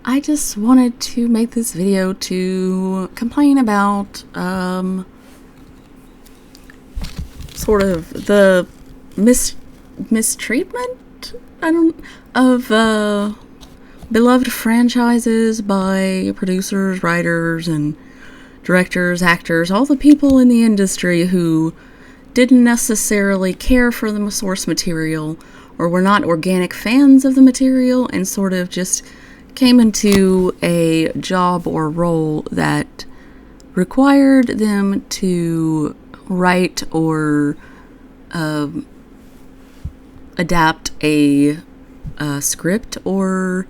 I just wanted to make this video to complain about sort of the mistreatment of beloved franchises by producers, writers, and directors, actors, all the people in the industry who didn't necessarily care for the source material or were not organic fans of the material and sort of just came into a job or role that required them to write or adapt a script or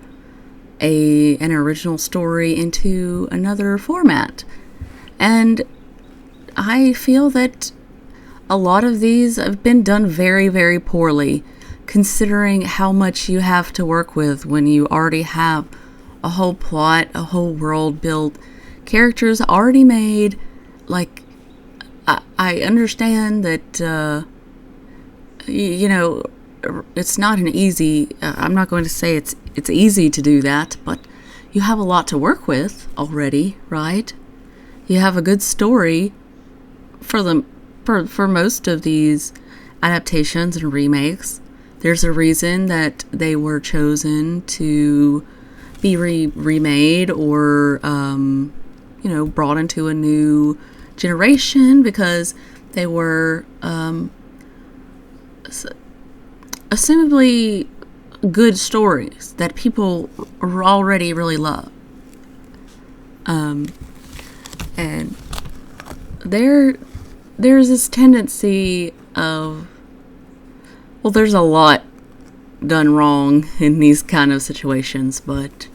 an original story into another format. And I feel that a lot of these have been done very, very poorly, considering how much you have to work with when you already have a whole plot, a whole world built, characters already made. Like, I understand that, it's not an easy, I'm not going to say it's easy to do that, but you have a lot to work with already, right? You have a good story for most of these adaptations and remakes. There's a reason that they were chosen to be remade or, brought into a new generation, because they were assumably good stories that people already really love. And there's this tendency of, well, there's a lot done wrong in these kind of situations, but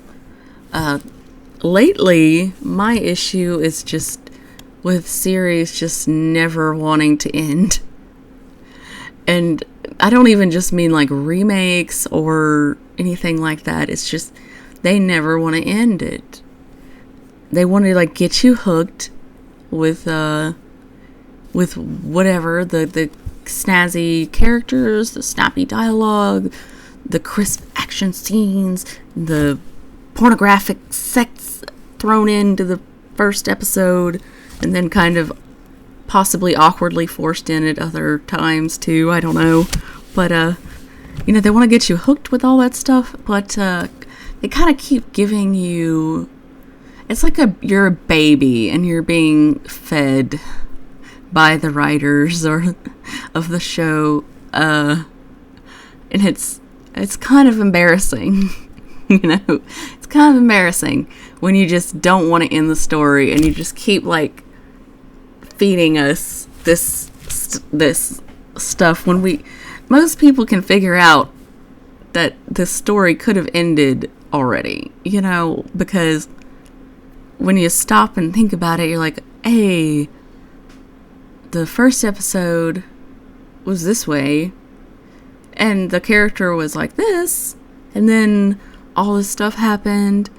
lately my issue is just with series just never wanting to end. And I don't even just mean like remakes or anything like that. It's just they never want to end it. They want to like get you hooked with whatever, the snazzy characters, the snappy dialogue, the crisp action scenes, the pornographic sex thrown into the first episode and then kind of possibly awkwardly forced in at other times too. I don't know. But they want to get you hooked with all that stuff, but they kind of keep giving you, it's like you're a baby and you're being fed by the writers or of the show, and it's kind of embarrassing. It's kind of embarrassing when you just don't want to end the story and you just keep like feeding us this stuff when most people can figure out that this story could have ended already, because when you stop and think about it, you're like, hey, the first episode was this way, and the character was like this, and then all this stuff happened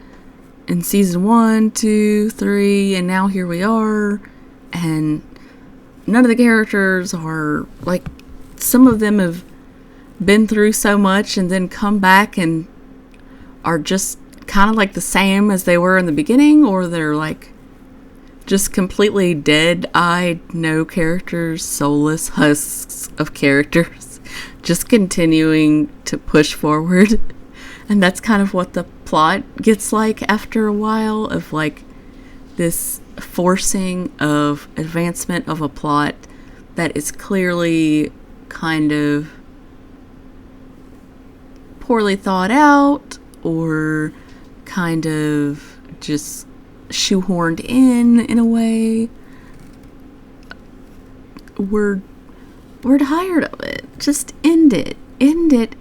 in season 1, 2, 3, and now here we are, and none of the characters are, like, some of them have been through so much and then come back and are just kind of like the same as they were in the beginning, or they're like just completely dead-eyed, no characters, soulless husks of characters, just continuing to push forward. And that's kind of what the plot gets like after a while, of like this forcing of advancement of a plot that is clearly kind of poorly thought out or kind of just shoehorned in a way. We're tired of it. Just end it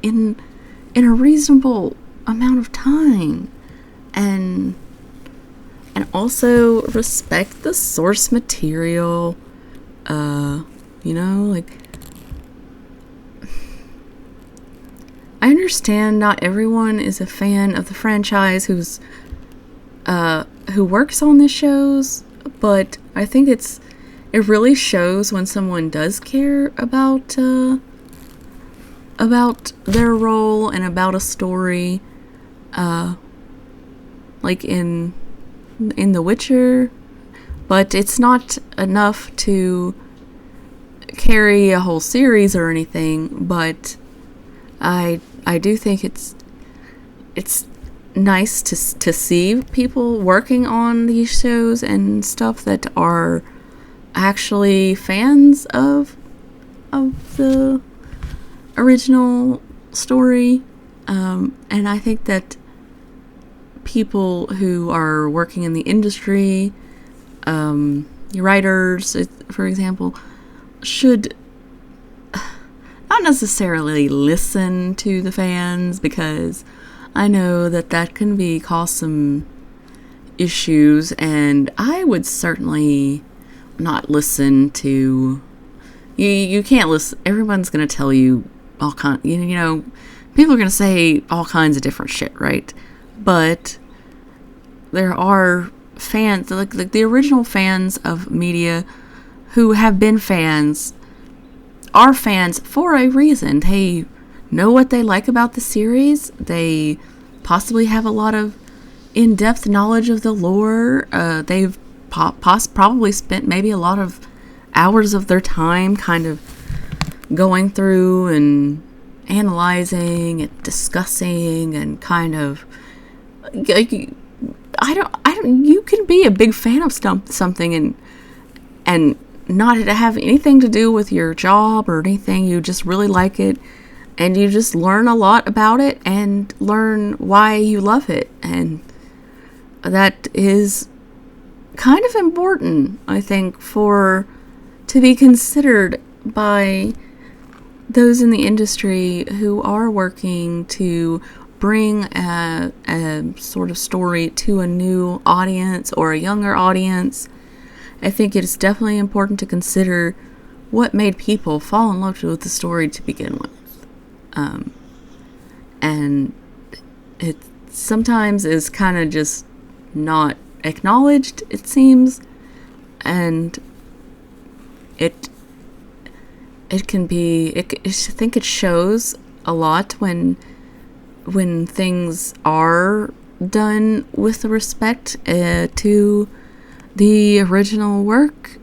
in a reasonable amount of time, and also respect the source material. Like, I understand not everyone is a fan of the franchise who works on the shows, but I think it really shows when someone does care about their role and about a story. like in The Witcher, but it's not enough to carry a whole series or anything. But I do think it's nice to see people working on these shows and stuff that are actually fans of the original story. And I think that people who are working in the industry, writers, for example, should not necessarily listen to the fans, because I know that can cause some issues, and I would certainly not listen to. You can't listen. Everyone's gonna tell you all kind. You know, people are gonna say all kinds of different shit, right? But there are fans, like the original fans of media, who have been fans, are fans for a reason. They know what they like about the series. They possibly have a lot of in-depth knowledge of the lore. They've probably spent maybe a lot of hours of their time kind of going through and analyzing and discussing and kind of, you can be a big fan of something and not have anything to do with your job or anything. You just really like it, and you just learn a lot about it and learn why you love it. And that is kind of important, I think, to be considered by those in the industry who are working to bring a sort of story to a new audience or a younger audience. I think it is definitely important to consider what made people fall in love with the story to begin with. And it sometimes is kind of just not acknowledged, it seems. And it can be, I think it shows a lot when things are done with respect to the original work.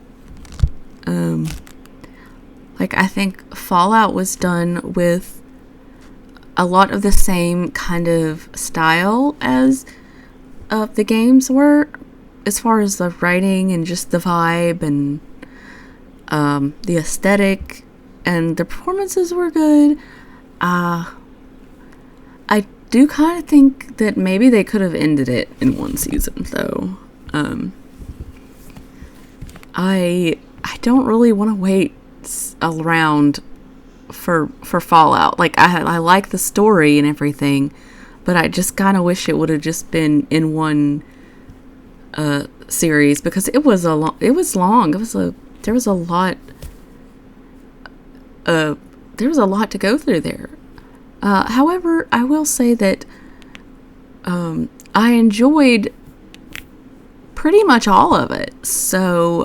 Like, I think Fallout was done with a lot of the same kind of style as the games were, as far as the writing and just the vibe and the aesthetic, and the performances were good. I do kind of think that maybe they could have ended it in one season, though. I don't really want to wait around for Fallout. Like, I like the story and everything, but I just kind of wish it would have just been in one series, because it was long. There was a lot to go through there. However, I will say that I enjoyed pretty much all of it. So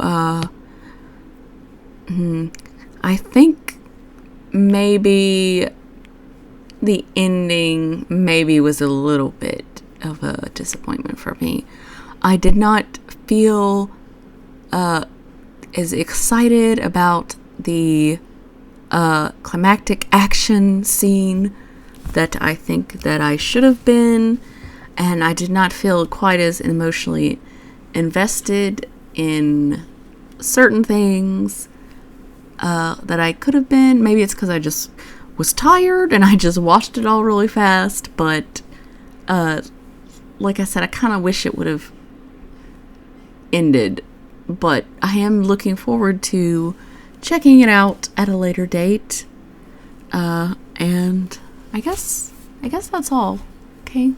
I think maybe the ending maybe was a little bit of a disappointment for me. I did not feel as excited about the climactic action scene that I think that I should have been, and I did not feel quite as emotionally invested in certain things that I could have been. Maybe it's because I just was tired and I just watched it all really fast, but like I said, I kind of wish it would have ended. But I am looking forward to checking it out at a later date. And I guess that's all. Okay.